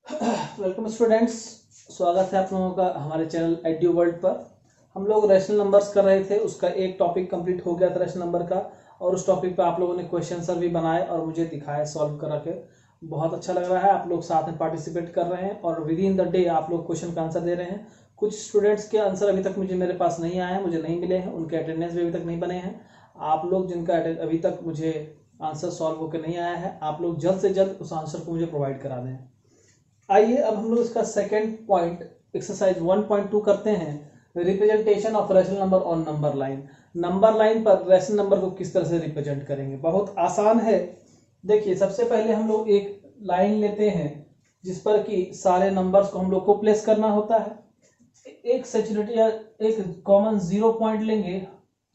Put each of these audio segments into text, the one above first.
Welcome students, स्वागत है आप लोगों का हमारे चैनल एड्यू वर्ल्ड पर। हम लोग रैशनल नंबर्स कर रहे थे, उसका एक टॉपिक कंप्लीट हो गया था रैशनल नंबर का, और उस टॉपिक पे आप लोगों ने क्वेश्चन आंसर भी बनाए और मुझे दिखाए सॉल्व करा के। बहुत अच्छा लग रहा है, आप लोग साथ में पार्टिसिपेट कर रहे हैं और विद इन द डे आप लोग क्वेश्चन का आंसर दे रहे हैं। कुछ स्टूडेंट्स के आंसर अभी तक मेरे पास नहीं आए हैं, मुझे नहीं मिले हैं, उनके अटेंडेंस भी अभी तक नहीं बने हैं। आप लोग जिनका अभी तक मुझे आंसर सॉल्व होकर नहीं आया है, आप लोग जल्द से जल्द उस आंसर को मुझे प्रोवाइड करा दें। आइए अब हम लोग इसका सेकेंड पॉइंट एक्सरसाइज 1.2 करते हैं, representation of rational number on number line. Number line पर रैशनल नंबर को किस तरह से रिप्रेजेंट करेंगे, बहुत आसान है। देखिए, सबसे पहले हम लोग एक लाइन लेते हैं जिस पर कि सारे नंबर्स को हम लोग को प्लेस करना होता है। एक सैचुरेटेड या एक कॉमन 0 पॉइंट लेंगे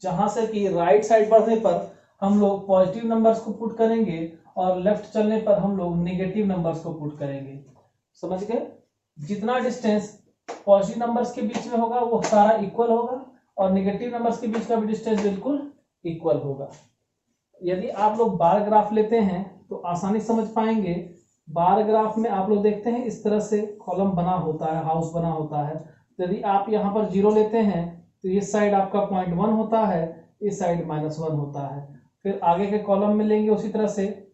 जहां से कि राइट साइड बढ़ने पर हम लोग पॉजिटिव नंबर्स को पुट करेंगे और लेफ्ट चलने पर हम लोग नेगेटिव नंबर्स को पुट करेंगे। समझ गए? जितना डिस्टेंस पॉजिटिव नंबर्स के बीच में होगा वो सारा इक्वल होगा और नेगेटिव नंबर्स के बीच का भी डिस्टेंस बिल्कुल इक्वल होगा। यदि आप लोग बार ग्राफ लेते हैं तो आसानी समझ पाएंगे। बार ग्राफ में आप लोग देखते हैं इस तरह से कॉलम बना होता है, हाउस बना होता है। तो यदि आप यहाँ पर 0 लेते हैं तो इस साइड आपका 0.1 होता है, इस साइड -1 होता है। फिर आगे के कॉलम में लेंगे उसी तरह से,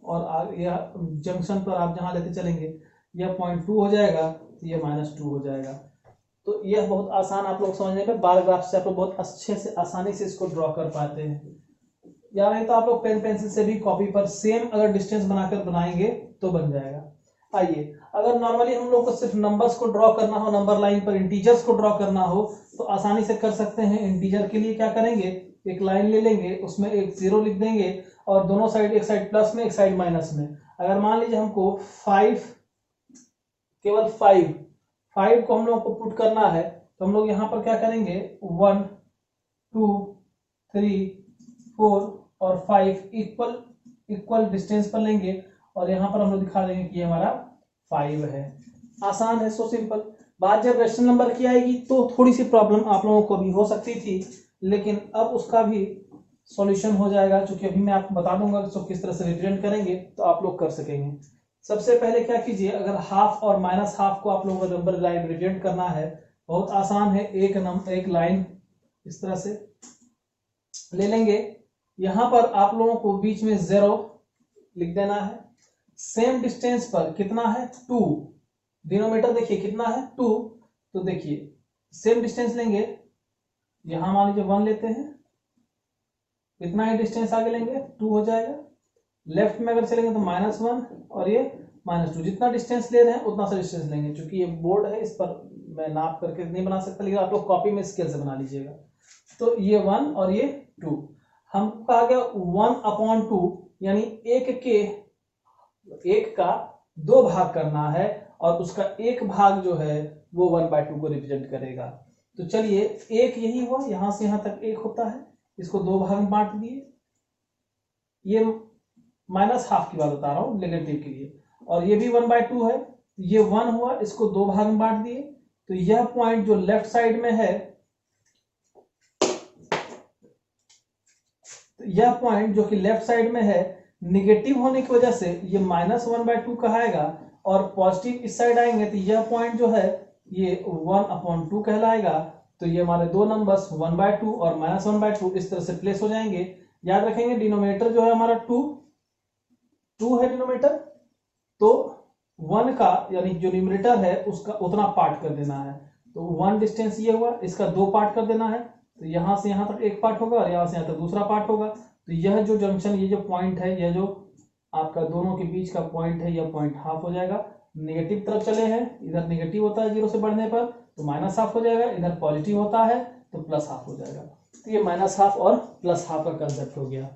और यह जंक्शन पर आप जहां लेते चलेंगे यह 0.2 हो जाएगा तो यह -2 हो जाएगा। तो यह बहुत आसान, आप लोग समझने में बार ग्राफ से आप लोग बहुत अच्छे से आसानी से इसको ड्रॉ कर पाते हैं। या नहीं तो आप लोग पेन पेंसिल से भी कॉपी पर सेम अगर डिस्टेंस बनाकर बनाएंगे तो बन जाएगा। आइए, अगर नॉर्मली हम लोग को सिर्फ नंबर्स को ड्रॉ करना हो, नंबर लाइन पर इंटीजर्स को ड्रॉ करना हो तो आसानी से कर सकते हैं। इंटीजर के लिए क्या करेंगे, एक लाइन ले लेंगे, उसमें एक 0 लिख देंगे और दोनों साइड, एक साइड प्लस में एक साइड माइनस में। अगर मान लीजिए हमको 5, केवल 5 को हम लोग को पुट करना है तो हम लोग यहाँ पर क्या करेंगे, 1 2 3 4 और 5 इक्वल डिस्टेंस पर लेंगे और यहाँ पर हम लोग दिखा देंगे कि हमारा 5 है। आसान है, सो सिंपल। बात जब रैशनल नंबर की आएगी तो थोड़ी सी प्रॉब्लम आप लोगों को भी हो सकती थी, लेकिन अब उसका भी सॉल्यूशन हो जाएगा, क्योंकि अभी मैं आपको बता दूंगा कि किस तरह से रिप्रेजेंट करेंगे तो आप लोग कर सकेंगे। सबसे पहले क्या कीजिए, अगर हाफ और -हाफ को आप लोगों को नंबर लाइन रिप्रेजेंट करना है, बहुत आसान है। एक लाइन इस तरह से ले लेंगे, यहां पर आप लोगों को बीच में 0 लिख देना है। सेम डिस्टेंस पर कितना है, 2। डिनोमिनेटर देखिए कितना है, 2। तो देखिए सेम डिस्टेंस लेंगे, यहां मान लीजिए 1 लेते हैं, इतना ही डिस्टेंस आगे लेंगे 2 हो जाएगा। लेफ्ट में अगर चलेंगे तो -1 और ये -2। जितना डिस्टेंस ले रहे हैं उतना सा डिस्टेंस लेंगे। क्योंकि ये बोर्ड है, इस पर मैं नाप करके नहीं बना सकता, लेकिन आप लोग कॉपी में स्केल से बना लीजिएगा। तो ये 1 और ये 2, हमको कहा गया 1/2, यानी एक का 2 भाग करना है और उसका एक भाग जो है वो 1/2 को रिप्रेजेंट करेगा। तो चलिए, एक यही हुआ, यहां से यहां तक 1 होता है, इसको 2 भाग में बांट दिए। ये -हाफ की बात बता रहा हूं, नेगेटिव के लिए। और ये भी 1/2 है, ये 1 हुआ, इसको 2 भाग में बांट दिए। तो यह पॉइंट जो लेफ्ट साइड में है, तो यह पॉइंट जो कि लेफ्ट साइड में है, निगेटिव होने की वजह से ये -1/2 कहाएगा, और पॉजिटिव इस साइड आएंगे तो यह पॉइंट जो है ये 1/2 कहलाएगा। तो ये हमारे दो नंबर्स 1/2 और -1/2 इस तरह से प्लेस हो जाएंगे। याद रखेंगे, डिनोमिनेटर जो है हमारा 2 है डिनोमिनेटर, तो 1 का यानी जो न्यूमरेटर है उसका उतना पार्ट कर देना है। तो 1 डिस्टेंस ये हुआ, इसका 2 पार्ट कर देना है। तो यहां से यहां तक एक पार्ट होगा और यहां से यहां तक दूसरा पार्ट होगा। तो यह जो जंक्शन, ये जो पॉइंट है, यह जो आपका दोनों के बीच का पॉइंट है, यह पॉइंट हाफ हो जाएगा। नेगेटिव तरफ चले हैं, इधर नेगेटिव होता है 0 से बढ़ने पर तो -हाफ हो जाएगा, इधर पॉजिटिव होता है तो +हाफ हो जाएगा। तो ये -हाफ और +हाफ का कंसेप्ट हो गया।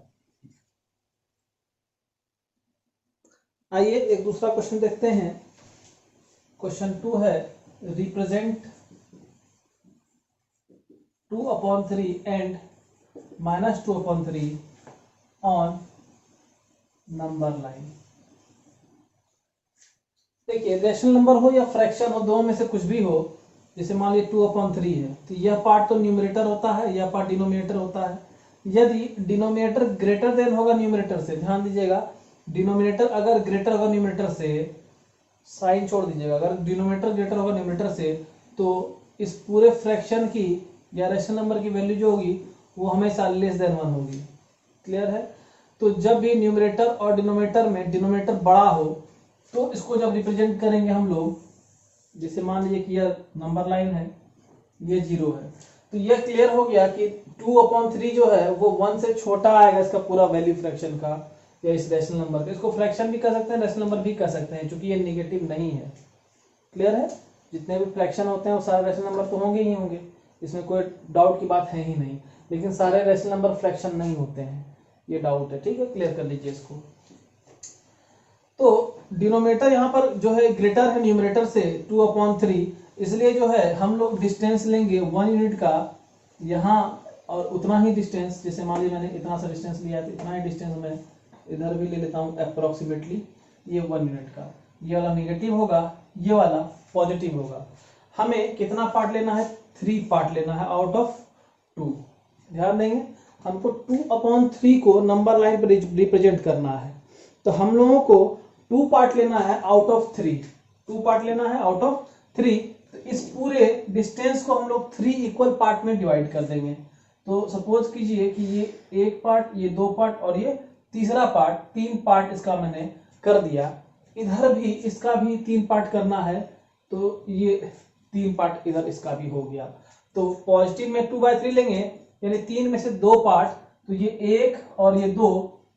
आइए एक दूसरा क्वेश्चन देखते हैं। क्वेश्चन 2 है, represent 2/3 and -2/3 on number line. देखिए, रेशनल नंबर हो या फ्रैक्शन हो, दोनों में से कुछ भी हो, जैसे मान लीजिए 2/3 है तो यह पार्ट तो न्यूमरेटर होता है, यह पार्ट डिनोमिनेटर होता है। यदि डिनोमिनेटर ग्रेटर देन होगा न्यूमरेटर से, ध्यान दीजिएगा, डिनोमिनेटर अगर ग्रेटर होगा न्यूमरेटर से साइन छोड़ दीजिएगा, अगर डिनोमिनेटर ग्रेटर होगा न्यूमरेटर से तो इस पूरे फ्रैक्शन की या रेशनल नंबर की वैल्यू जो होगी वो हमेशा लेस देन 1 होगी। क्लियर है? तो जब भी न्यूमरेटर और डिनोमिनेटर में डिनोमिनेटर बड़ा हो तो इसको जब रिप्रेजेंट करेंगे हम लोग, जैसे मान लीजिए कि यह नंबर लाइन है, ये 0 है, तो यह क्लियर हो गया कि 2/3 जो है वो 1 से छोटा आएगा इसका पूरा वैल्यू फ्रैक्शन का या इस रेशनल नंबर का। इसको फ्रैक्शन भी कर सकते हैं, रेशनल नंबर भी कर सकते हैं, क्योंकि ये नेगेटिव नहीं है। क्लियर है? जितने भी फ्रैक्शन होते हैं वो सारे रेशनल नंबर तो होंगे ही होंगे, इसमें कोई डाउट की बात है ही नहीं, लेकिन सारे रेशनल नंबर फ्रैक्शन नहीं होते हैं, ये डाउट है। ठीक है, क्लियर कर लीजिए इसको। तो डिनोमिनेटर यहाँ पर जो है ग्रेटर है न्यूमरेटर से 2/3, इसलिए जो है हम लोग डिस्टेंस लेंगे 1 यूनिट का यहाँ, और उतना ही डिस्टेंस, जैसे मान लीजिए मैंने इतना सा डिस्टेंस लिया है तो इतना ही डिस्टेंस मैं इधर भी ले लेता हूँ अप्रोक्सीमेटली, ये 1 यूनिट का। ये वाला नेगेटिव होगा, ये वाला पॉजिटिव होगा। हमें कितना पार्ट लेना है? 3 पार्ट लेना है आउट ऑफ 2। ध्यान देंगे, हमको 2/3 को नंबर लाइन पर रिप्रेजेंट करना है, तो हम लोगों को 2 पार्ट लेना है आउट ऑफ 3। 2 पार्ट लेना है आउट ऑफ 3, तो इस पूरे डिस्टेंस को हम लोग 3 इक्वल पार्ट में डिवाइड कर देंगे। तो सपोज कीजिए कि ये 1 पार्ट, ये 2 पार्ट और ये तीसरा पार्ट, 3 पार्ट इसका मैंने कर दिया। इधर भी इसका भी 3 पार्ट करना है, तो ये 3 पार्ट इधर इसका भी हो गया। तो पॉजिटिव में 2/3 लेंगे, यानी 3 में से 2 पार्ट, तो ये 1 और ये 2,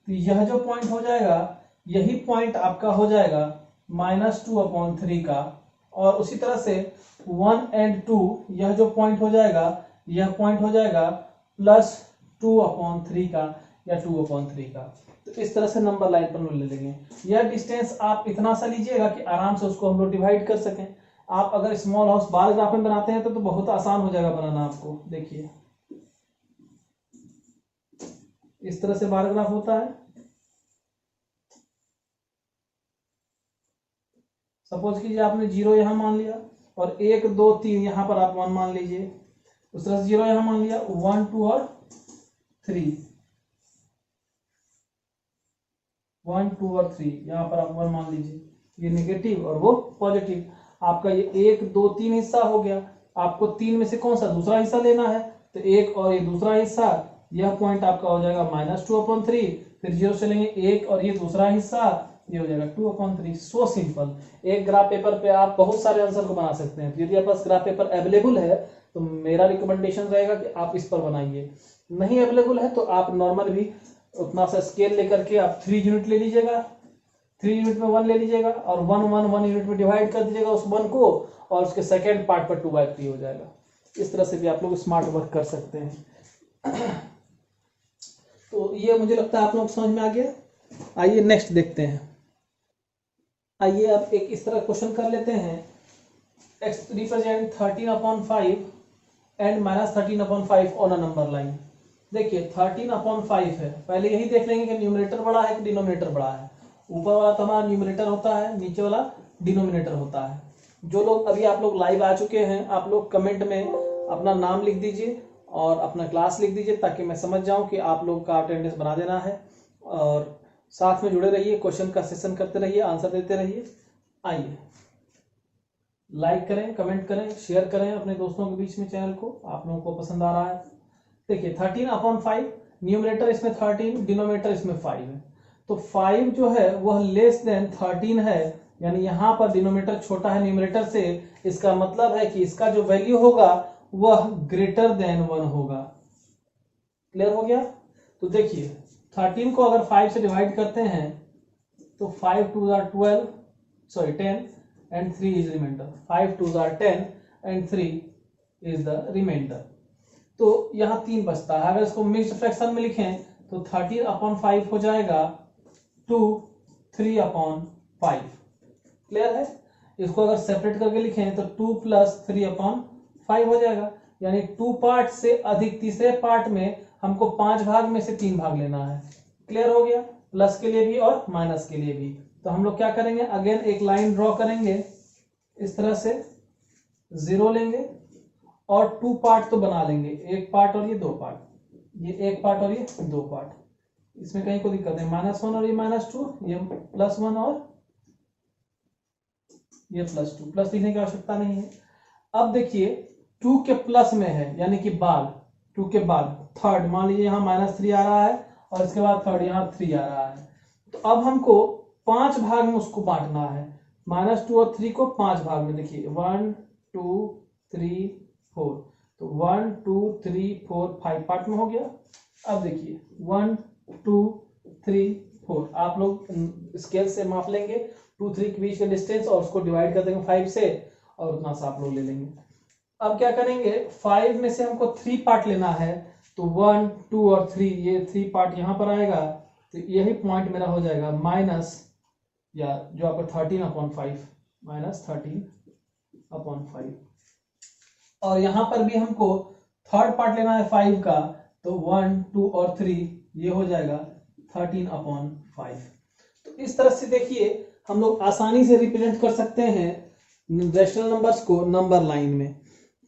तो यह जो पॉइंट हो जाएगा यही पॉइंट आपका हो जाएगा -2/3 का। और उसी तरह से 1 और 2, यह जो पॉइंट हो जाएगा यह पॉइंट हो जाएगा +2/3 का या 2/3 का। तो इस तरह से नंबर लाइन पर ले लेंगे। यह डिस्टेंस आप इतना सा लीजिएगा कि आराम से उसको हम लोग डिवाइड कर सकें। आप अगर स्मॉल हाउस बार ग्राफ में बनाते हैं तो बहुत आसान हो जाएगा बनाना आपको। देखिए इस तरह से बार ग्राफ होता है। सपोज कीजिए आपने 0 यहां मान लिया और 1 2 3 यहां पर आप 1 मान लीजिए, उस तरह से 0 यहां मान लिया, 1 2 और 3, 1 2 और 3 यहां पर आप 1 मान लीजिए। ये नेगेटिव और वो पॉजिटिव, आपका ये 1 2 3 हिस्सा हो गया। आपको 3 में से कौन सा दूसरा हिस्सा लेना है, तो 1 और ये दूसरा हिस्सा, यह पॉइंट आपका हो जाएगा -2/3। फिर 0 से लेंगे 1 और ये दूसरा हिस्सा, ये हो जाएगा 2/3। So simple. एक ग्राफ पेपर पे आप बहुत सारे आंसर को बना सकते हैं। यदि आपके पास ग्राफ पेपर अवेलेबल है तो मेरा रिकमेंडेशन रहेगा कि आप इस पर बनाइए। नहीं अवेलेबल है तो आप नॉर्मल भी उतना सा स्केल लेकर के आप 3 यूनिट ले लीजिएगा, 3 यूनिट में 1 ले लीजिएगा और 1 यूनिट में डिवाइड कर दीजिएगा उस 1 को, और उसके सेकेंड पार्ट पर 2/3 हो जाएगा। इस तरह से भी आप लोग स्मार्ट वर्क कर सकते हैं। तो ये मुझे लगता है आप लोग समझ में आ गया। आइए नेक्स्ट देखते हैं। आइए अब एक इस तरह क्वेश्चन कर लेते हैं। x represent 13/5 and -13/5 on a number line. देखिए 13/5 है, पहले यही देख लेंगे कि न्यूमरेटर बड़ा है कि डिनोमिनेटर बड़ा है। ऊपर वाला तो हमारा न्यूमरेटर होता है, नीचे वाला डिनोमिनेटर होता है। जो लोग अभी आप लोग लाइव आ चुके हैं, आप लोग कमेंट में अपना नाम लिख दीजिए और अपना क्लास लिख दीजिए, ताकि मैं समझ जाऊं कि आप लोग का अटेंडेंस बना देना है। और साथ में जुड़े रहिए, क्वेश्चन का सेशन करते रहिए, आंसर देते रहिए। आइए लाइक करें, कमेंट करें, शेयर करें अपने दोस्तों के बीच में चैनल को, आप लोगों को पसंद आ रहा है। देखिए 13/5, न्यूमरेटर इसमें 13, डिनोमिनेटर इसमें 5 है। तो 5 जो है वह लेस देन 13 है, यानी यहां पर डिनोमिनेटर छोटा है न्यूमरेटर से। इसका मतलब है कि इसका जो वैल्यू होगा वह ग्रेटर देन 1 होगा। क्लियर हो गया? तो देखिए 13 को अगर 5 से डिवाइड करते हैं तो 5 2 are 12, sorry 10 and 3 is remainder। 5 2 are 10 and 3 is the remainder। तो यहाँ 3 बचता है। अगर इसको मिक्स्ड फ्रैक्शन में लिखें तो 13/5 हो जाएगा 2 3/5। क्लियर है? इसको अगर सेपरेट करके लिखें तो 2 + 3/5 हो जाएगा, यानी 2 पार्ट से अधिक तीसरे पार्ट में हमको 5 भाग में से 3 भाग लेना है। क्लियर हो गया? प्लस के लिए भी और माइनस के लिए भी। तो हम लोग क्या करेंगे, अगेन एक लाइन ड्रॉ करेंगे इस तरह से, 0 लेंगे और 2 पार्ट तो बना लेंगे, 1 पार्ट और ये 2 पार्ट, ये 1 पार्ट और ये 2 पार्ट। इसमें कहीं कोई दिक्कत नहीं, -1 और ये -2, ये +1 और ये +2, प्लस लिखने की आवश्यकता नहीं है। अब देखिए 2 के प्लस में है, यानी कि बाद 2 के बाद थर्ड, मान लीजिए यहाँ -3 आ रहा है और इसके बाद थर्ड यहाँ 3 आ रहा है। तो अब हमको 5 भाग में उसको बांटना है, -2 और 3 को 5 भाग में। देखिए 1 2 3 4, तो 1 2 3 4 5 पार्ट में हो गया। अब देखिए 1 2 3 4, आप लोग स्केल से माप लेंगे 2 3 के बीच का डिस्टेंस और उसको डिवाइड कर देंगे 5 से, और उतना सा आप लोग ले लेंगे। अब क्या करेंगे, 5 में से हमको 3 पार्ट लेना है, तो 1 2 और 3, ये 3 पार्ट यहाँ पर आएगा, तो यही पॉइंट मेरा हो जाएगा माइनस, या जो आपका 13/5, -13/5। और यहाँ पर भी हमको थर्ड पार्ट लेना है 5 का, तो 1 2 और 3, ये हो जाएगा 13/5। तो इस तरह से देखिए हम लोग आसानी से रिप्रेजेंट कर सकते हैं रैशनल नंबर्स को नंबर लाइन में।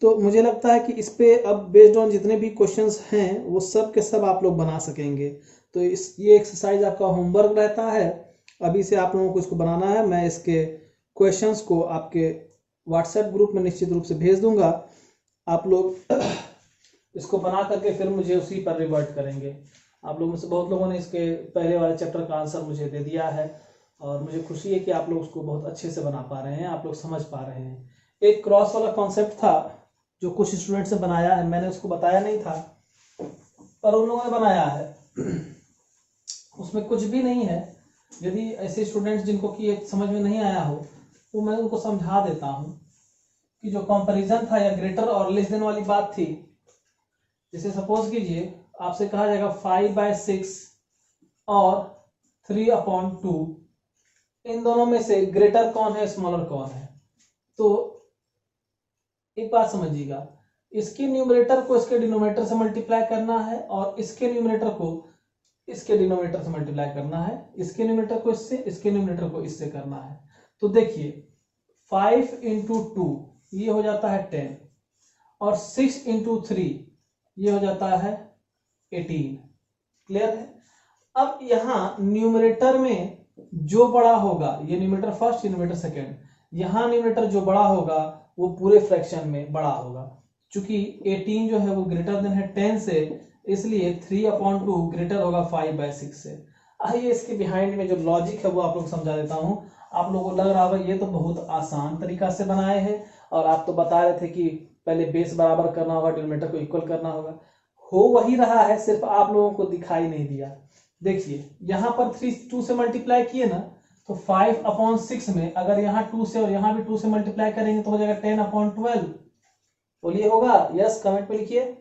तो मुझे लगता है कि इस पे अब बेस्ड ऑन जितने भी क्वेश्चंस हैं वो सब के सब आप लोग बना सकेंगे। तो ये एक्सरसाइज आपका होमवर्क रहता है, अभी से आप लोगों को इसको बनाना है। मैं इसके क्वेश्चंस को आपके व्हाट्सएप ग्रुप में निश्चित रूप से भेज दूंगा, आप लोग इसको बना करके फिर मुझे उसी पर रिवर्ट करेंगे। आप लोगों में से बहुत लोगों ने इसके पहले वाले चैप्टर का आंसर मुझे दे दिया है, और मुझे खुशी है कि आप लोग उसको बहुत अच्छे से बना पा रहे हैं, आप लोग समझ पा रहे हैं। एक क्रॉस वाला कॉन्सेप्ट था जो कुछ स्टूडेंट्स ने बनाया है, मैंने उसको बताया नहीं था पर उन लोगों ने बनाया है, उसमें कुछ भी नहीं है। यदि ऐसे स्टूडेंट्स जिनको कि ये समझ में नहीं आया हो तो मैं उनको समझा देता हूँ कि जो कंपैरिजन था या ग्रेटर और लेस देन वाली बात थी, जैसे सपोज कीजिए आपसे कहा जाएगा 5/6 और 3/2, इन दोनों में से ग्रेटर कौन है, स्मॉलर कौन है। तो एक बात समझिएगा, इसके न्यूमरेटर को इसके डिनोमिनेटर से मल्टीप्लाई करना है और इसके न्यूमरेटर को इसके डिनोमिनेटर से मल्टीप्लाई करना है, इसके न्यूमरेटर को इससे, इसके न्यूमरेटर को इससे करना है। तो देखिए 5 × 2 ये हो जाता है 10, और 6 × 3 ये हो जाता है 18। क्लियर है। अब यहाँ न्यूमरेटर में जो बड़ा होगा, ये न्यूमरेटर फर्स्ट, ये न्यूमरेटर सेकेंड, यहाँ न्यूमरेटर जो बड़ा होगा वो पूरे फ्रैक्शन में बड़ा होगा। चूंकि 18 जो है वो ग्रेटर देन है 10 से, इसलिए 3/2 ग्रेटर होगा 5/6 से। आइए इसके बिहाइंड में जो लॉजिक है वो आप लोग समझा देता हूँ। आप लोगों को लग रहा होगा ये तो बहुत आसान तरीका से बनाए हैं, और आप तो बता रहे थे कि पहले बेस बराबर करना होगा, डिनोमिनेटर को इक्वल करना होगा। हो वही रहा है, सिर्फ आप लोगों को दिखाई नहीं दिया। देखिए यहाँ पर 2 से मल्टीप्लाई किए ना, तो 5/6 में अगर यहाँ 2 से और यहाँ भी 2 से मल्टीप्लाई करेंगे तो हो जाएगा 10/12। बोलिए होगा? यस, कमेंट पे लिखिए।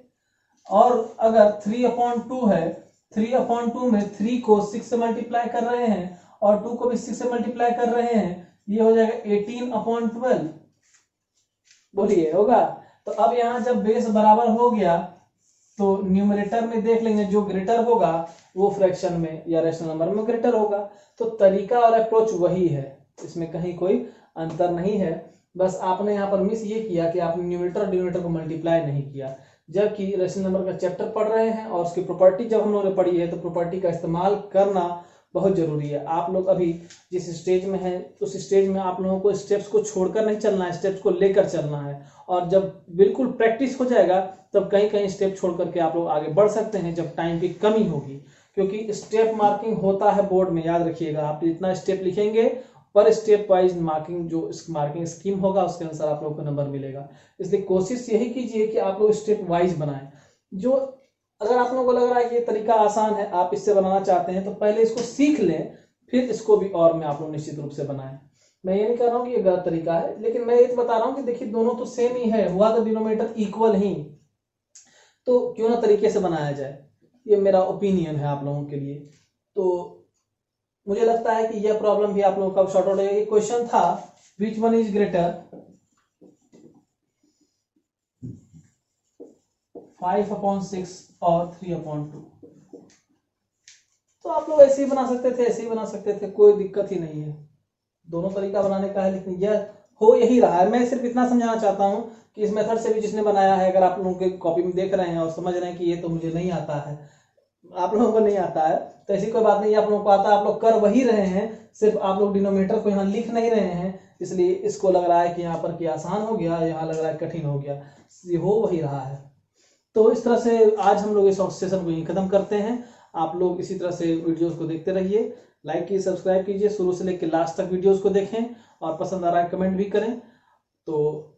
और अगर 3/2 है, 3/2 में 3 को 6 से मल्टीप्लाई कर रहे हैं और 2 को भी 6 से मल्टीप्लाई कर रहे हैं, ये हो जाएगा 18/12। बोलिए होगा? तो अब यहाँ जब बेस बराबर हो गया तो न्यूमरेटर में देख लेंगे जो ग्रेटर होगा वो फ्रैक्शन में या रैशनल नंबर में ग्रेटर होगा। तो तरीका और अप्रोच वही है, इसमें कहीं कोई अंतर नहीं है। बस आपने यहाँ पर मिस ये किया कि आपने न्यूमरेटर और डिनोमिनेटर को मल्टीप्लाई नहीं किया, जबकि रैशनल नंबर का चैप्टर पढ़ रहे हैं और उसकी प्रॉपर्टी जब हम लोगों ने पढ़ी है तो प्रॉपर्टी का इस्तेमाल करना बहुत जरूरी है। आप लोग अभी जिस स्टेज में हैं उस स्टेज में आप लोगों को स्टेप्स को छोड़कर नहीं चलना है, स्टेप्स को लेकर चलना है। और जब बिल्कुल प्रैक्टिस हो जाएगा तब कहीं कहीं स्टेप छोड़ करके आप लोग आगे बढ़ सकते हैं, जब टाइम की कमी होगी। क्योंकि स्टेप मार्किंग होता है बोर्ड में, याद रखिएगा। आप जितना स्टेप लिखेंगे पर स्टेप वाइज मार्किंग, जो मार्किंग स्कीम होगा उसके अनुसार आप लोगों को नंबर मिलेगा। इसलिए कोशिश यही कीजिए कि आप लोग स्टेप वाइज बनाएं। जो अगर आप लोगों को लग रहा है कि ये तरीका आसान है, आप इससे बनाना चाहते हैं, तो पहले इसको सीख लें, फिर इसको भी और में आप लोग निश्चित रूप से बनाएं। मैं ये नहीं कह रहा हूँ कि ये गलत तरीका है, लेकिन मैं ये तो बता रहा हूँ कि देखिए दोनों तो सेम ही है, हुआ तो डिनोमिनेटर इक्वल ही, तो क्यों ना तरीके से बनाया जाए। ये मेरा ओपिनियन है आप लोगों के लिए। तो मुझे लगता है कि यह प्रॉब्लम भी आप लोगों का शॉर्ट आउट है। क्वेश्चन था विच वन इज ग्रेटर 5/6 और 3/2। तो आप लोग ऐसे ही बना सकते थे, ऐसे ही बना सकते थे, कोई दिक्कत ही नहीं है। दोनों तरीका बनाने का है, लेकिन यह हो यही रहा है। मैं सिर्फ इतना समझाना चाहता हूं कि इस मेथड से भी जिसने बनाया है, अगर आप लोगों के कॉपी में देख रहे हैं और समझ रहे हैं कि ये तो मुझे नहीं आता है, आप लोगों को नहीं आता है, तो ऐसी कोई बात नहीं, आप लोगों को आता है, आप लोग कर वही रहे हैं, सिर्फ आप लोग डिनोमिनेटर को यहाँ लिख नहीं रहे हैं, इसलिए इसको लग रहा है कि यहाँ पर कि आसान हो गया, यहाँ लग रहा है कठिन हो गया, ये हो वही रहा है। तो इस तरह से आज हम लोग इस सेशन को यहीं खत्म करते हैं। आप लोग इसी तरह से वीडियोस को देखते रहिए, लाइक कीजिए, सब्सक्राइब कीजिए, शुरू से लेकर लास्ट तक वीडियोस को देखें और पसंद आ रहा है कमेंट भी करें। तो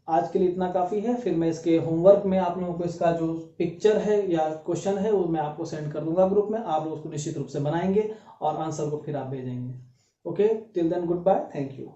आज के लिए इतना काफ़ी है। फिर मैं इसके होमवर्क में आप लोगों को इसका जो पिक्चर है या क्वेश्चन है वो मैं आपको सेंड कर दूंगा ग्रुप में, आप लोग उसको निश्चित रूप से बनाएंगे और आंसर को फिर आप भेजेंगे। Okay, till then good bye, thank you.